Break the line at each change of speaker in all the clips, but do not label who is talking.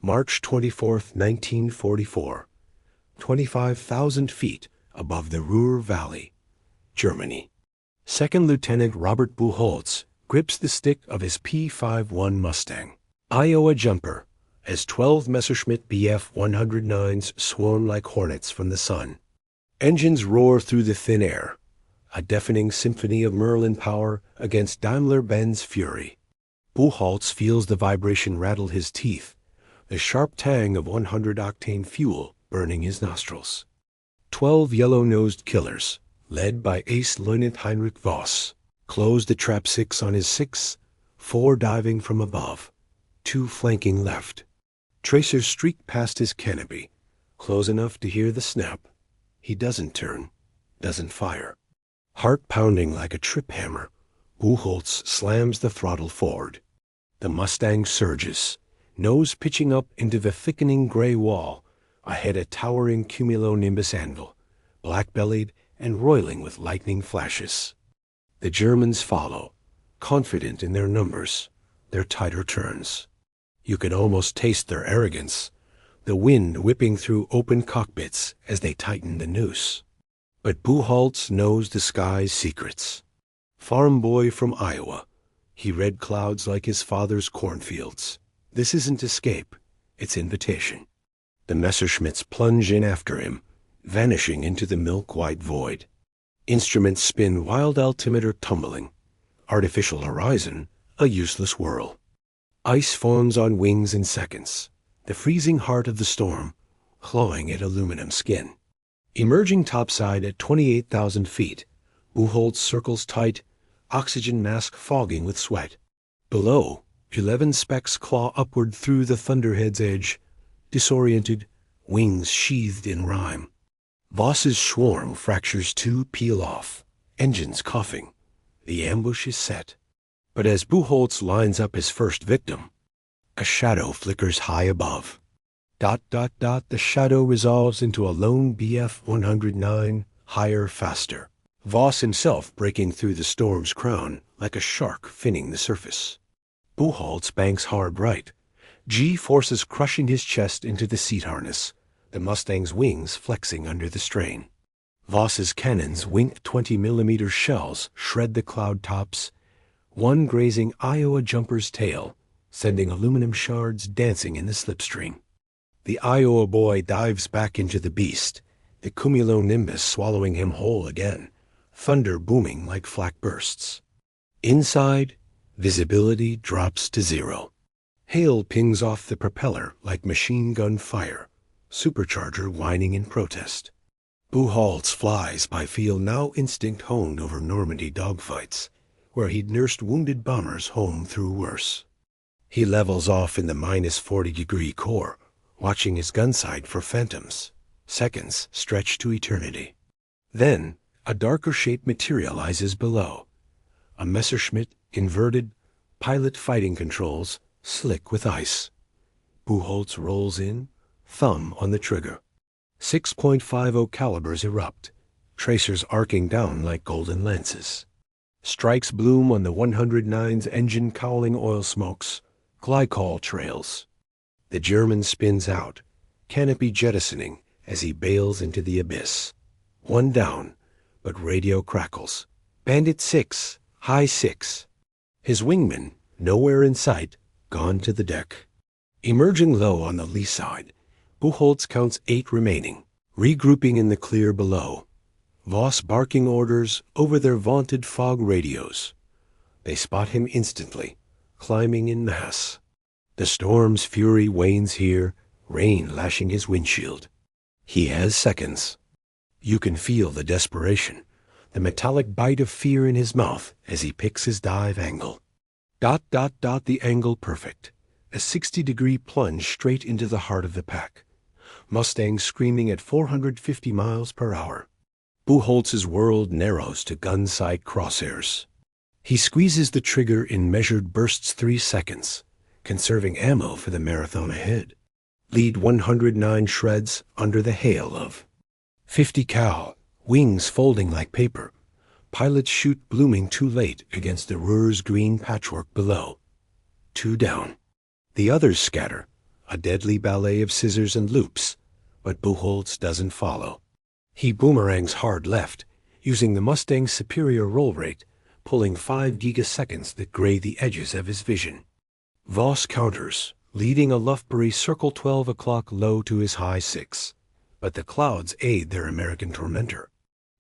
March 24, 1944, 25,000 feet above the Ruhr Valley, Germany. Second Lieutenant Robert Buholtz grips the stick of his P-51 Mustang, Iowa jumper, as 12 Messerschmitt Bf-109s swarm like hornets from the sun. Engines roar through the thin air, a deafening symphony of Merlin power against Daimler-Benz fury. Buholtz feels the vibration rattle his teeth, the sharp tang of 100-octane fuel burning his nostrils. 12 yellow-nosed killers, led by Ace Lieutenant Heinrich Voss, close the trap 6 on his 6, 4 diving from above, 2 flanking left. Tracers streak past his canopy, close enough to hear the snap. He doesn't turn, doesn't fire. Heart pounding like a trip hammer, Buholtz slams the throttle forward. The Mustang surges, nose pitching up into the thickening gray wall, ahead a towering cumulonimbus anvil, black-bellied and roiling with lightning flashes. The Germans follow, confident in their numbers, their tighter turns. You could almost taste their arrogance, the wind whipping through open cockpits as they tighten the noose. But Buholtz knows the sky's secrets. Farm boy from Iowa, he read clouds like his father's cornfields. This isn't escape, it's invitation. The Messerschmitts plunge in after him, vanishing into the milk-white void. Instruments spin wild altimeter tumbling. Artificial horizon, a useless whirl. Ice forms on wings in seconds, the freezing heart of the storm, clawing at aluminum skin. Emerging topside at 28,000 feet, Buholtz circles tight, oxygen mask fogging with sweat. Below, 11 specks claw upward through the thunderhead's edge, disoriented, wings sheathed in rime. Voss's swarm fractures 2 peel off, engines coughing. The ambush is set. But as Buholtz lines up his first victim, a shadow flickers high above. The shadow resolves into a lone Bf-109, higher, faster. Voss himself breaking through the storm's crown like a shark finning the surface. Buholtz banks hard right, G-forces crushing his chest into the seat harness, the Mustang's wings flexing under the strain. Voss's cannons wink 20mm shells shred the cloud tops, one grazing Iowa jumper's tail, sending aluminum shards dancing in the slipstream. The Iowa boy dives back into the beast, the cumulonimbus swallowing him whole again, thunder booming like flak bursts. Inside, visibility drops to 0. Hail pings off the propeller like machine gun fire, supercharger whining in protest. Buholtz flies by feel now instinct honed over Normandy dogfights, where he'd nursed wounded bombers home through worse. He levels off in the -40-degree core, watching his gun sight for phantoms. Seconds stretch to eternity. Then, a darker shape materializes below. A Messerschmitt, inverted, pilot fighting controls, slick with ice. Buholtz rolls in, thumb on the trigger. 6.50 calibers erupt, tracers arcing down like golden lances. Strikes bloom on the 109's engine cowling oil smokes, glycol trails. The German spins out, canopy jettisoning as he bails into the abyss. One down, but radio crackles. Bandit 6, high 6. His wingman, nowhere in sight, gone to the deck. Emerging low on the lee side, Buholtz counts 8 remaining, regrouping in the clear below. Voss barking orders over their vaunted fog radios. They spot him instantly, climbing in mass. The storm's fury wanes here, rain lashing his windshield. He has seconds. You can feel the desperation, the metallic bite of fear in his mouth as he picks his dive angle. The angle perfect. A 60-degree plunge straight into the heart of the pack. Mustang screaming at 450 miles per hour. Buholtz's world narrows to gun sight crosshairs. He squeezes the trigger in measured bursts 3 seconds, conserving ammo for the marathon ahead. Lead 109 shreds under the hail of 50 cal, wings folding like paper. Pilots shoot blooming too late against the Ruhr's green patchwork below. 2 down. The others scatter, a deadly ballet of scissors and loops, but Buholtz doesn't follow. He boomerangs hard left, using the Mustang's superior roll rate, pulling 5 gigaseconds that gray the edges of his vision. Voss counters, leading a Luftwaffe circle 12 o'clock low to his high 6, but the clouds aid their American tormentor.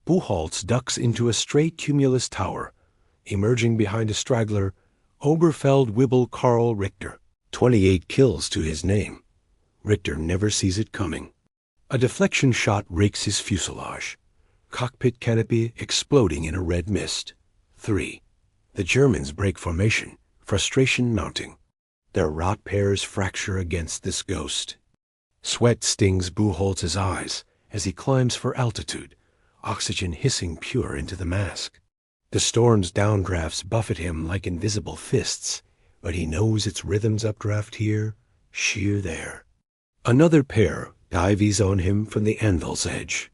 Buholtz ducks into a straight cumulus tower, emerging behind a straggler, Oberfeldwebel Karl Richter, 28 kills to his name. Richter never sees it coming. A deflection shot rakes his fuselage, cockpit canopy exploding in a red mist. 3. The Germans break formation, frustration mounting. Their rot pairs fracture against this ghost. Sweat stings Buholtz's eyes as he climbs for altitude, oxygen hissing pure into the mask. The storm's downdrafts buffet him like invisible fists, but he knows its rhythm's updraft here, sheer there. Another pair dives on him from the anvil's edge.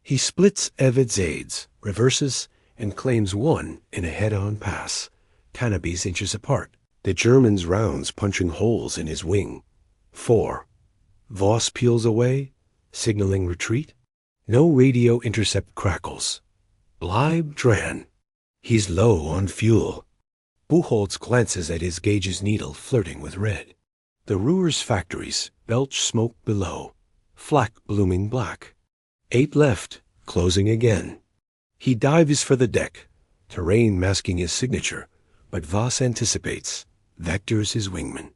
He splits Evid's aids, reverses, and claims one in a head-on pass, canopies inches apart, the German's rounds punching holes in his wing. 4. Voss peels away, signaling retreat. No radio intercept crackles. Bleib dran. He's low on fuel. Buholtz glances at his gauge's needle flirting with red. The Ruhr's factories belch smoke below, flak blooming black. 8 left, closing again. He dives for the deck, terrain masking his signature, but Voss anticipates, vectors his wingman.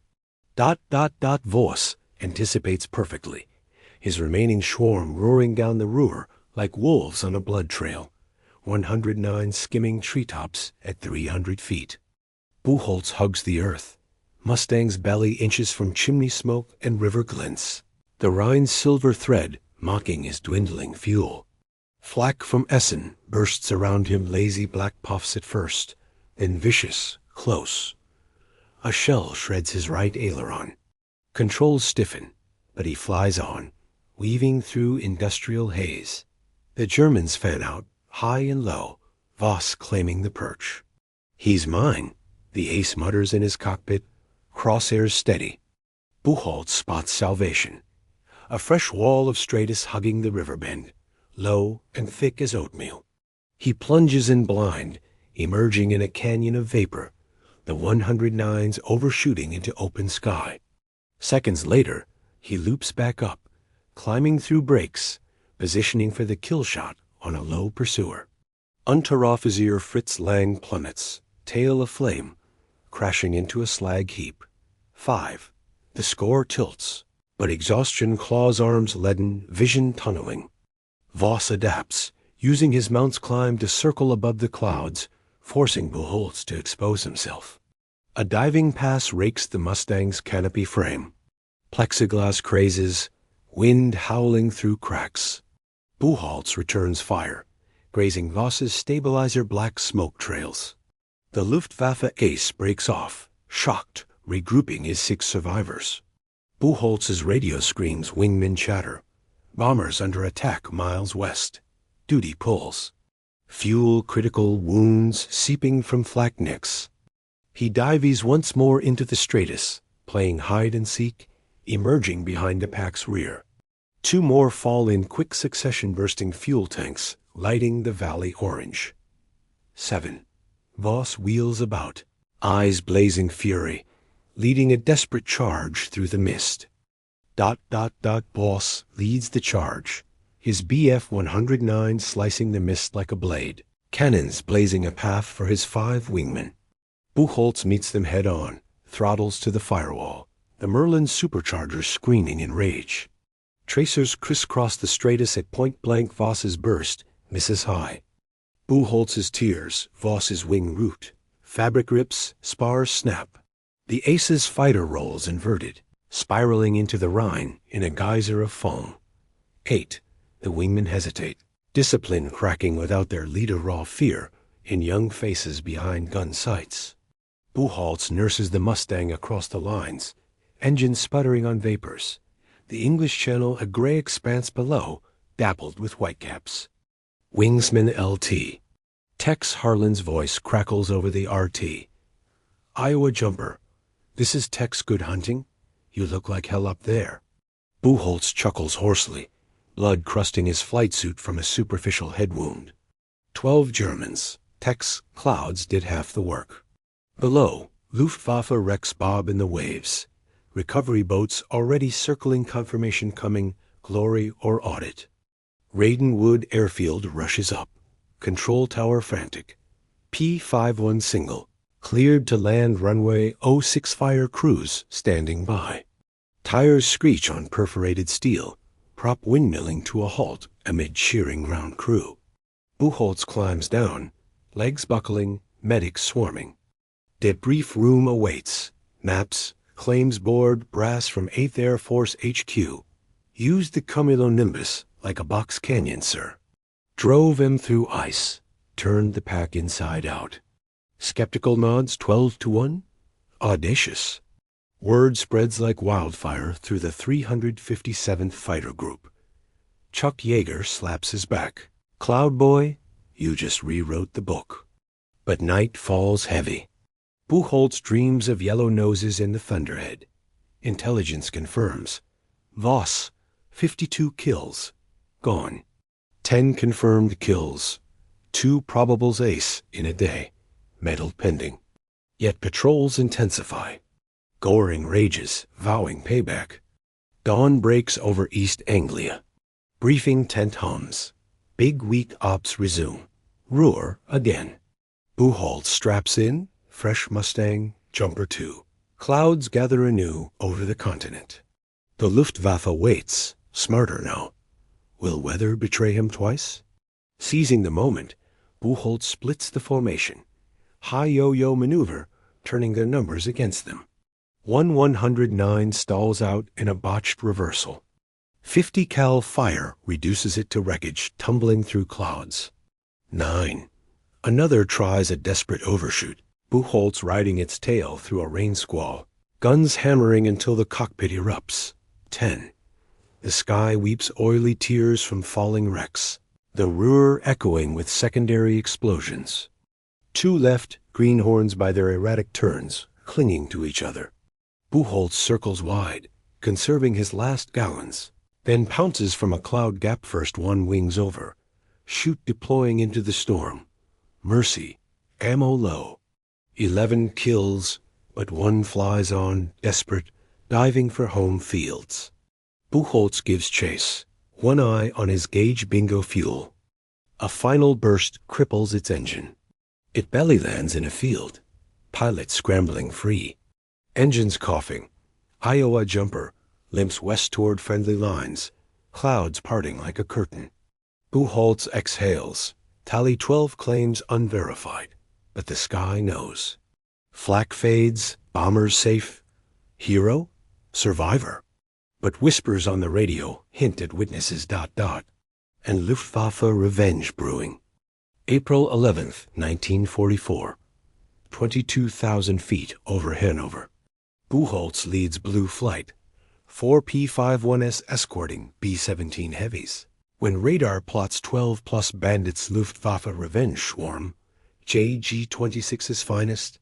Voss anticipates perfectly, his remaining swarm roaring down the Ruhr like wolves on a blood trail, 109 skimming treetops at 300 feet. Buholtz hugs the earth. Mustang's belly inches from chimney smoke and river glints, the Rhine's silver thread mocking his dwindling fuel. Flak from Essen bursts around him, lazy black puffs at first, then vicious, close. A shell shreds his right aileron. Controls stiffen, but he flies on, weaving through industrial haze. The Germans fan out, high and low, Voss claiming the perch. He's mine, the ace mutters in his cockpit, crosshairs steady. Buholtz spots salvation. A fresh wall of stratus hugging the river bend, low and thick as oatmeal. He plunges in blind, emerging in a canyon of vapor, the 109s overshooting into open sky. Seconds later, he loops back up, climbing through brakes, positioning for the kill shot on a low pursuer. Unteroffizier Fritz Lang plummets, tail aflame, crashing into a slag heap. 5. The score tilts, but exhaustion claws arms leaden, vision tunneling. Voss adapts, using his mount's climb to circle above the clouds, forcing Buholtz to expose himself. A diving pass rakes the Mustang's canopy frame. Plexiglass crazes, wind howling through cracks. Buholtz returns fire, grazing Voss's stabilizer black smoke trails. The Luftwaffe ace breaks off, shocked, regrouping his 6 survivors. Buholtz's radio screams wingmen chatter. Bombers under attack miles west. Duty pulls. Fuel critical wounds seeping from flak nicks. He dives once more into the stratus, playing hide and seek, emerging behind the pack's rear. 2 more fall in quick succession, bursting fuel tanks, lighting the valley orange. 7. Voss wheels about, eyes blazing fury, leading a desperate charge through the mist. Voss leads the charge, his Bf-109 slicing the mist like a blade, cannons blazing a path for his 5 wingmen. Buholtz meets them head-on, throttles to the firewall, the Merlin's supercharger screaming in rage. Tracers crisscross the stratus at point-blank. Voss's burst misses high. Buholtz's tears, Voss's wing root. Fabric rips, spars snap. The ace's fighter rolls inverted, spiraling into the Rhine in a geyser of foam. 8. The wingmen hesitate, discipline cracking without their leader raw fear in young faces behind gun sights. Buholtz nurses the Mustang across the lines, engine sputtering on vapors. The English Channel a gray expanse below, dappled with whitecaps. Wingsman LT. Tex Harlan's voice crackles over the RT. Iowa jumper. This is Tex good hunting? You look like hell up there. Buholtz chuckles hoarsely, blood crusting his flight suit from a superficial head wound. 12 Germans. Tech's clouds did half the work. Below, Luftwaffe wrecks bob in the waves. Recovery boats already circling confirmation coming, glory or audit. Radenwood Airfield rushes up. Control tower frantic. P-51 single. Cleared to land runway 06 fire crews standing by. Tires screech on perforated steel, prop windmilling to a halt amid cheering ground crew. Buholtz climbs down, legs buckling, medics swarming. Debrief room awaits. Maps, claims board, brass from 8th Air Force HQ. Used the cumulonimbus like a box canyon, sir. Drove him through ice. Turned the pack inside out. Skeptical nods 12-1. Audacious. Word spreads like wildfire through the 357th Fighter Group. Chuck Yeager slaps his back. Cloud Boy, you just rewrote the book. But night falls heavy. Buholtz dreams of yellow noses in the thunderhead. Intelligence confirms. Voss, 52 kills. Gone. 10 confirmed kills. 2 probables ace in a day. Medal pending. Yet patrols intensify. Goring rages, vowing payback. Dawn breaks over East Anglia. Briefing tent hums. Big week ops resume. Ruhr again. Buholtz straps in, fresh Mustang, jumper 2. Clouds gather anew over the continent. The Luftwaffe waits, smarter now. Will weather betray him twice? Seizing the moment, Buholtz splits the formation. High yo-yo maneuver, turning their numbers against them. 109 stalls out in a botched reversal. 50 cal fire reduces it to wreckage, tumbling through clouds. 9. Another tries a desperate overshoot, Buholtz riding its tail through a rain squall, guns hammering until the cockpit erupts. 10. The sky weeps oily tears from falling wrecks, the Ruhr echoing with secondary explosions. 2 left, greenhorns by their erratic turns, clinging to each other. Buholtz circles wide, conserving his last gallons, then pounces from a cloud gap first one wings over. Chute deploying into the storm. Mercy, ammo low. 11 kills, but 1 flies on, desperate, diving for home fields. Buholtz gives chase, one eye on his gauge bingo fuel. A final burst cripples its engine. It belly lands in a field, pilot scrambling free. Engines coughing. Iowa jumper limps west toward friendly lines, clouds parting like a curtain. Buholtz exhales. Tally 12 claims unverified, but the sky knows. Flak fades, bombers safe. Hero? Survivor. But whispers on the radio hint at witnesses ... And Luftwaffe revenge brewing. April 11th, 1944. 22,000 feet over Hanover. Buholtz leads Blue Flight. 4 P-51s escorting B-17 heavies. When radar plots 12-plus bandits Luftwaffe revenge swarm, JG-26's finest.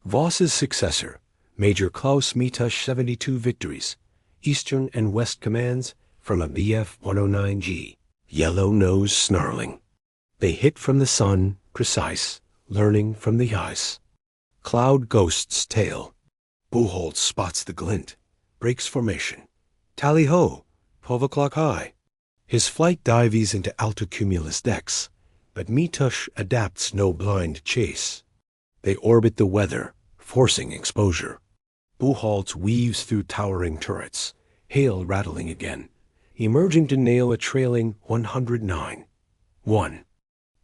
Voss's successor, Major Klaus Mitusch 72 victories, Eastern and West commands from a Bf-109G, yellow nose snarling. They hit from the sun, precise, learning from the ice. Cloud ghost's tail. Buholtz spots the glint, breaks formation. Tally-ho, 12 o'clock high. His flight dives into altocumulus decks, but Mitusch adapts no blind chase. They orbit the weather, forcing exposure. Buholtz weaves through towering turrets, hail rattling again, emerging to nail a trailing 109. 1.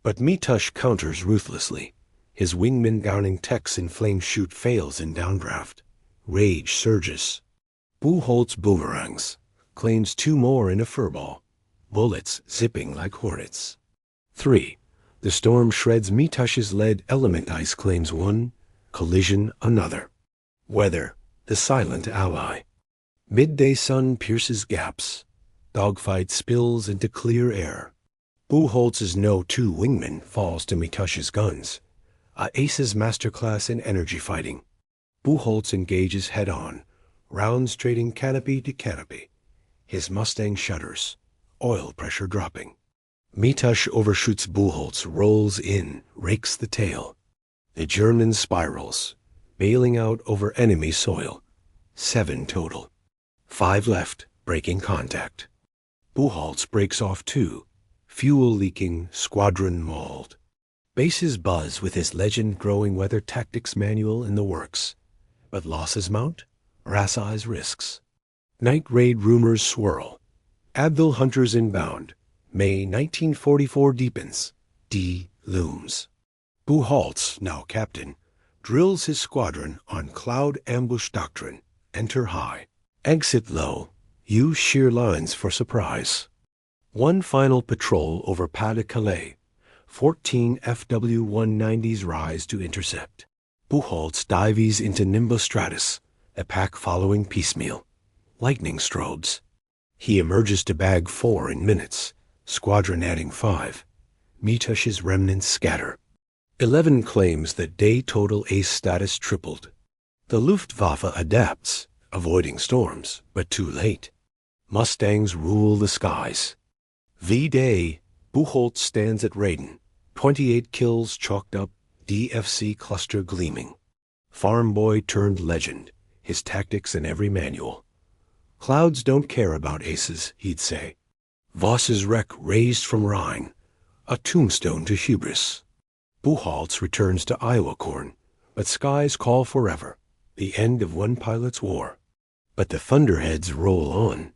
But Mitusch counters ruthlessly. His wingman downing techs in flame chute fails in downdraft. Rage surges. Buholtz boomerangs, claims 2 more in a furball. Bullets zipping like hornets. 3. The storm shreds Mitusch's lead element ice claims 1, collision another. Weather, the silent ally. Midday sun pierces gaps. Dogfight spills into clear air. Buholtz's No-2 wingman falls to Mitusch's guns. A ace's masterclass in energy fighting. Buholtz engages head-on, rounds trading canopy to canopy. His Mustang shudders, oil pressure dropping. Mitusch overshoots Buholtz, rolls in, rakes the tail. The German spirals, bailing out over enemy soil. 7 total. 5 left, breaking contact. Buholtz breaks off 2, fuel leaking, squadron mauled. Bases buzz with his legend-growing weather tactics manual in the works. But losses mount, Rassai's risks. Night raid rumors swirl. Advil hunters inbound. May 1944 deepens. D looms. Buholtz, now captain, drills his squadron on cloud ambush doctrine. Enter high. Exit low. Use sheer lines for surprise. One final patrol over Pas-de-Calais. 14 FW-190s rise to intercept. Buholtz dives into Nimbostratus, a pack following piecemeal. Lightning strobes. He emerges to bag 4 in minutes, squadron adding 5. Mitusch's remnants scatter. 11 claims that day total ace status tripled. The Luftwaffe adapts, avoiding storms, but too late. Mustangs rule the skies. V-Day, Buholtz stands at Raiden. 28 kills chalked up, DFC cluster gleaming. Farm boy turned legend, his tactics in every manual. Clouds don't care about aces, he'd say. Voss's wreck raised from Rhine, a tombstone to hubris. Buholtz returns to Iowa corn, but skies call forever, the end of one pilot's war. But the thunderheads roll on.